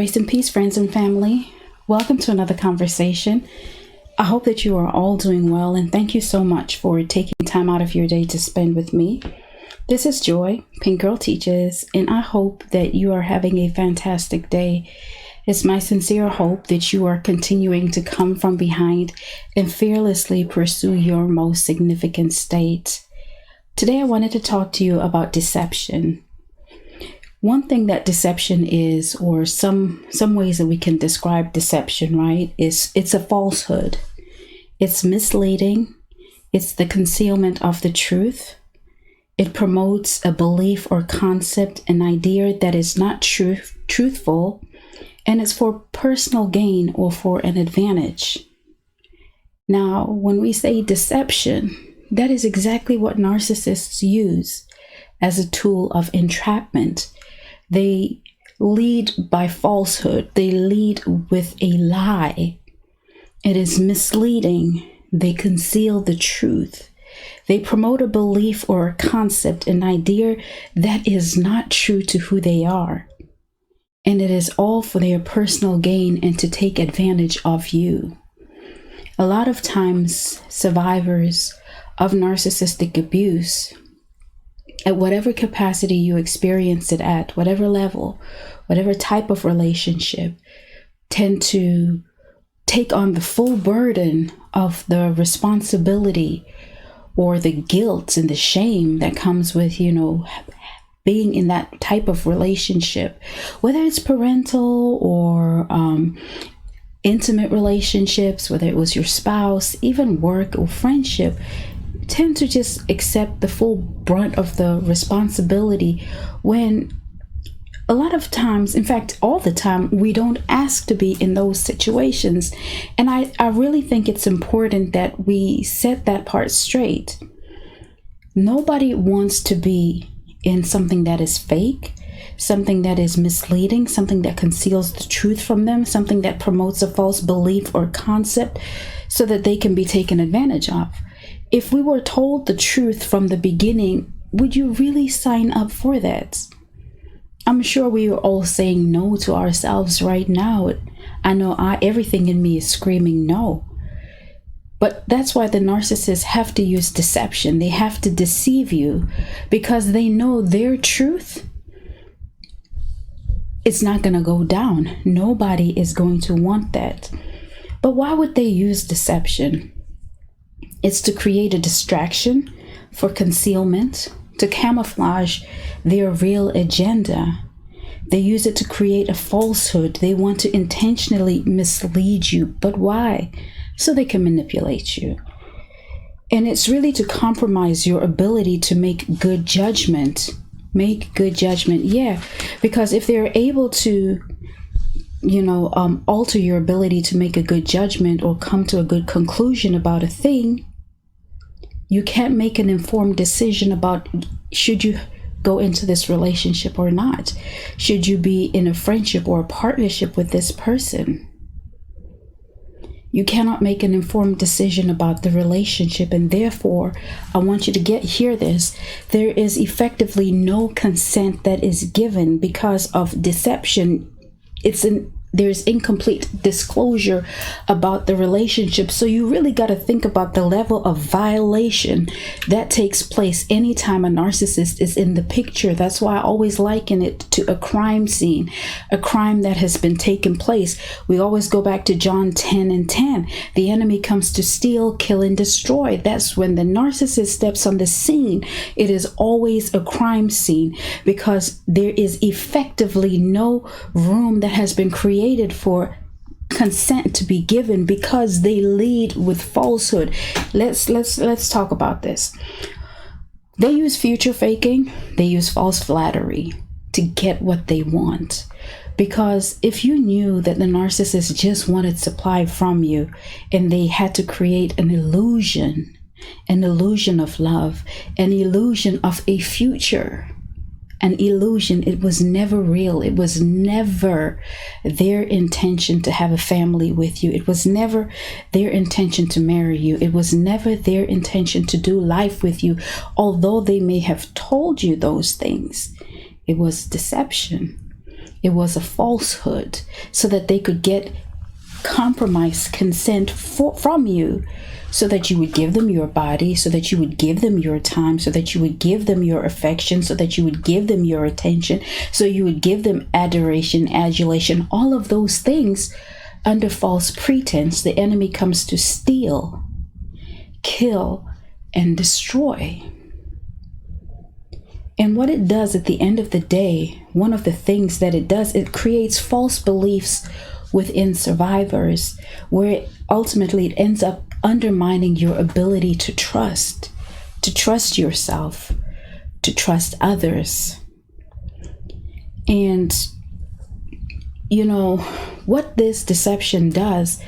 Grace and peace, friends and family. Welcome to another conversation. I hope that you are all doing well, and thank you so much for taking time out of your day to spend with me. This is Joy, Pink Girl Teaches, and I hope that you are having a fantastic day. It's my sincere hope that you are continuing to come from behind and fearlessly pursue your most significant state. Today, I wanted to talk to you about deception. One thing that deception is, or some ways that we can describe deception, right, is it's a falsehood. It's misleading. It's the concealment of the truth. It promotes a belief or concept, an idea that is not truthful, and it's for personal gain or for an advantage. Now, when we say deception, that is exactly what narcissists use as a tool of entrapment. They lead by falsehood. They lead with a lie. It is misleading. They conceal the truth. They promote a belief or a concept, an idea that is not true to who they are. And it is all for their personal gain and to take advantage of you. A lot of times, survivors of narcissistic abuse, at whatever capacity you experience it at, whatever level, whatever type of relationship, tend to take on the full burden of the responsibility or the guilt and the shame that comes with, being in that type of relationship, whether it's parental or intimate relationships, whether it was your spouse, even work or friendship, tend to just accept the full brunt of the responsibility when a lot of times, in fact, all the time, we don't ask to be in those situations. And I really think it's important that we set that part straight. Nobody wants to be in something that is fake, something that is misleading, something that conceals the truth from them, something that promotes a false belief or concept so that they can be taken advantage of. If we were told the truth from the beginning, would you really sign up for that? I'm sure we are all saying no to ourselves right now. I know everything in me is screaming no. But that's why the narcissists have to use deception. They have to deceive you because they know their truth is not going to go down. Nobody is going to want that. But why would they use deception? It's to create a distraction, for concealment, to camouflage their real agenda. They use it to create a falsehood. They want to intentionally mislead you. But why? So they can manipulate you. And it's really to compromise your ability to make good judgment. Make good judgment, yeah. Because if they're able to alter your ability to make a good judgment or come to a good conclusion about a thing, you can't make an informed decision about should you go into this relationship or not. Should you be in a friendship or a partnership with this person? You cannot make an informed decision about the relationship, and therefore, I want you to hear this. There is effectively no consent that is given because of deception. There's incomplete disclosure about the relationship. So you really got to think about the level of violation that takes place anytime a narcissist is in the picture. That's why I always liken it to a crime scene, a crime that has been taken place. We always go back to John 10:10. The enemy comes to steal, kill, and destroy. That's when the narcissist steps on the scene. It is always a crime scene because there is effectively no room that has been created for consent to be given because they lead with falsehood. Let's talk about this. They use future faking. They use false flattery to get what they want. Because if you knew that the narcissist just wanted supply from you and they had to create an illusion of love, an illusion of a future, an illusion, it was never real. It was never their intention to have a family with you. It was never their intention to marry you. It was never their intention to do life with you, although they may have told you those things. It was deception. It was a falsehood so that they could get compromise consent from you, so that you would give them your body, so that you would give them your time, so that you would give them your affection, so that you would give them your attention, so you would give them adoration, adulation, all of those things under false pretense. The enemy comes to steal, kill, and destroy. And what it does at the end of the day, one of the things that it does, it creates false beliefs within survivors, where ultimately it ends up undermining your ability to trust yourself, to trust others. And you know what this deception does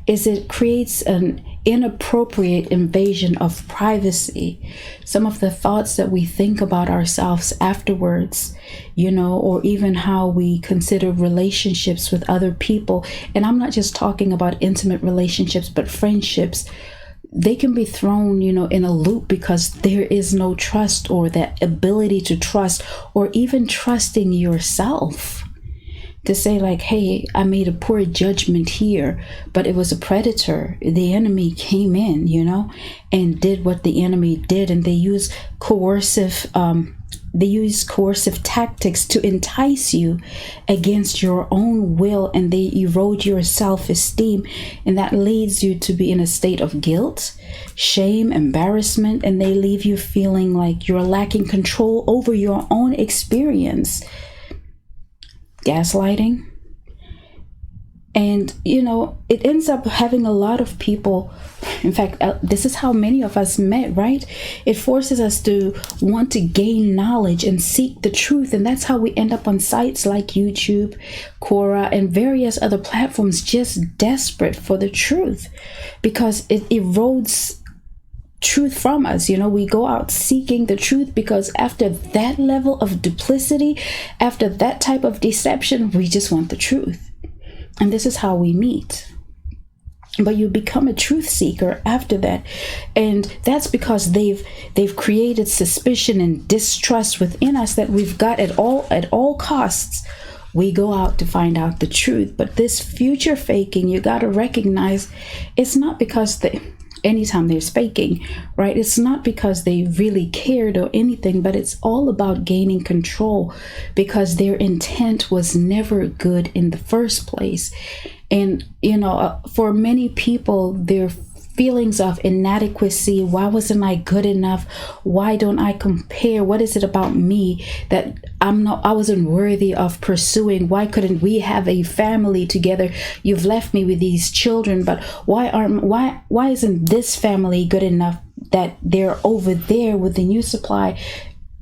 is it creates an inappropriate invasion of privacy. Some of the thoughts that we think about ourselves afterwards, or even how we consider relationships with other people. And I'm not just talking about intimate relationships, but friendships. They can be thrown, in a loop because there is no trust, or that ability to trust, or even trusting yourself. To say like, hey, I made a poor judgment here, but it was a predator. The enemy came in, and did what the enemy did. And they use coercive tactics to entice you against your own will, and they erode your self-esteem. And that leads you to be in a state of guilt, shame, embarrassment, and they leave you feeling like you're lacking control over your own experience. Gaslighting. And, it ends up having a lot of people. In fact, this is how many of us met, right? It forces us to want to gain knowledge and seek the truth. And that's how we end up on sites like YouTube, Quora, and various other platforms, just desperate for the truth, because it erodes truth from us. We go out seeking the truth because after that level of duplicity, after that type of deception, we just want the truth. And this is how we meet. But you become a truth seeker after that. And that's because they've created suspicion and distrust within us that we've got at all costs. We go out to find out the truth. But this future faking, you got to recognize, it's not because anytime there's faking, right? It's not because they really cared or anything, but it's all about gaining control, because their intent was never good in the first place. And, for many people, their feelings of inadequacy, why wasn't I good enough? Why don't I compare? What is it about me that I wasn't worthy of pursuing? Why couldn't we have a family together? You've left me with these children, but why isn't this family good enough that they're over there with the new supply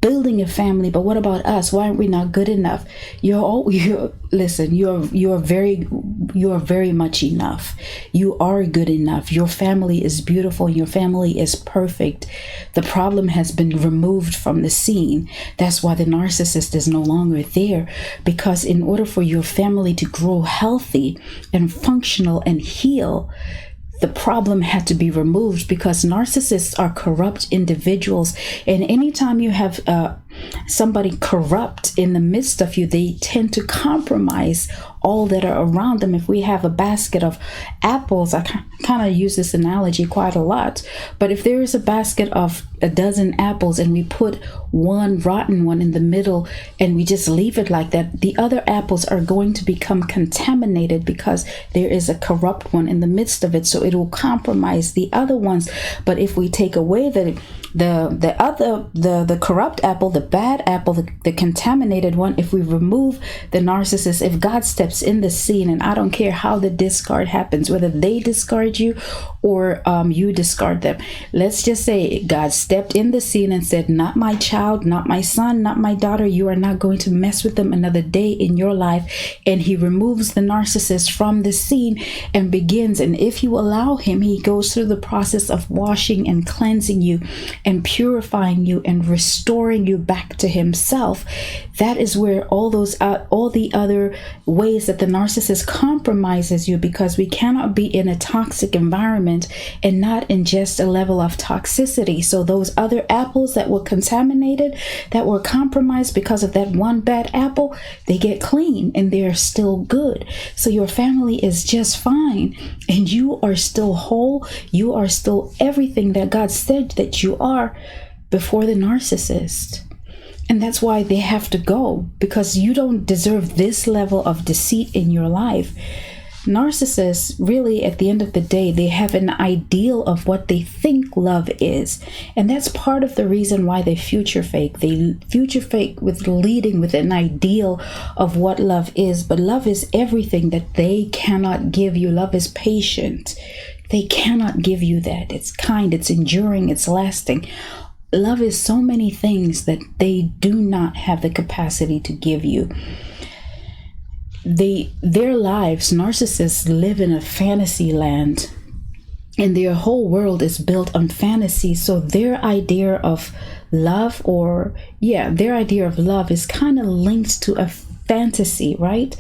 building a family? But what about us? Why aren't we not good enough? Listen, you're very much enough. You are good enough. Your family is beautiful. Your family is perfect. The problem has been removed from the scene. That's why the narcissist is no longer there, because in order for your family to grow healthy and functional and heal, the problem had to be removed, because narcissists are corrupt individuals. And anytime you have somebody corrupt in the midst of you, they tend to compromise all that are around them. If we have a basket of apples, I kind of use this analogy quite a lot, but if there is a basket of a dozen apples and we put one rotten one in the middle and we just leave it like that, the other apples are going to become contaminated because there is a corrupt one in the midst of it, so it will compromise the other ones. But if we take away the corrupt apple, the bad apple, the contaminated one, if we remove the narcissist, if God steps in the scene, and I don't care how the discard happens, whether they discard you or you discard them, let's just say God stepped in the scene and said, not my child, not my son, not my daughter, you are not going to mess with them another day in your life. And he removes the narcissist from the scene and begins, and if you allow him, he goes through the process of washing and cleansing you and purifying you and restoring you back back to himself. That is where all the other ways that the narcissist compromises you, because we cannot be in a toxic environment and not ingest a level of toxicity. So those other apples that were contaminated, that were compromised because of that one bad apple, they get clean and they're still good. So your family is just fine and you are still whole. You are still everything that God said that you are before the narcissist. And that's why they have to go, because you don't deserve this level of deceit in your life. Narcissists, really, at the end of the day, they have an ideal of what they think love is. And that's part of the reason why they future fake. They future fake with leading with an ideal of what love is. But love is everything that they cannot give you. Love is patient. They cannot give you that. It's kind, it's enduring, it's lasting. Love is so many things that they do not have the capacity to give you. Their lives, narcissists live in a fantasy land, and their whole world is built on fantasy. So their idea of love, their idea of love is kind of linked to a fantasy, right?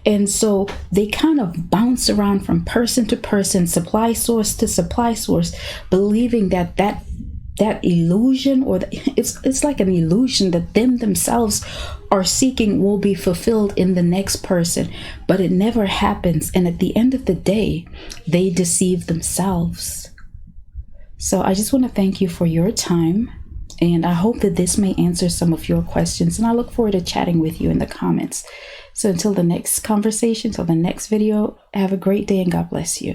And so they kind of bounce around from person to person, supply source to supply source, believing that illusion, or it's like an illusion that themselves are seeking will be fulfilled in the next person, but it never happens. And at the end of the day, they deceive themselves. So I just want to thank you for your time, and I hope that this may answer some of your questions, and I look forward to chatting with you in the comments. So until the next conversation, till the next video, have a great day and God bless you.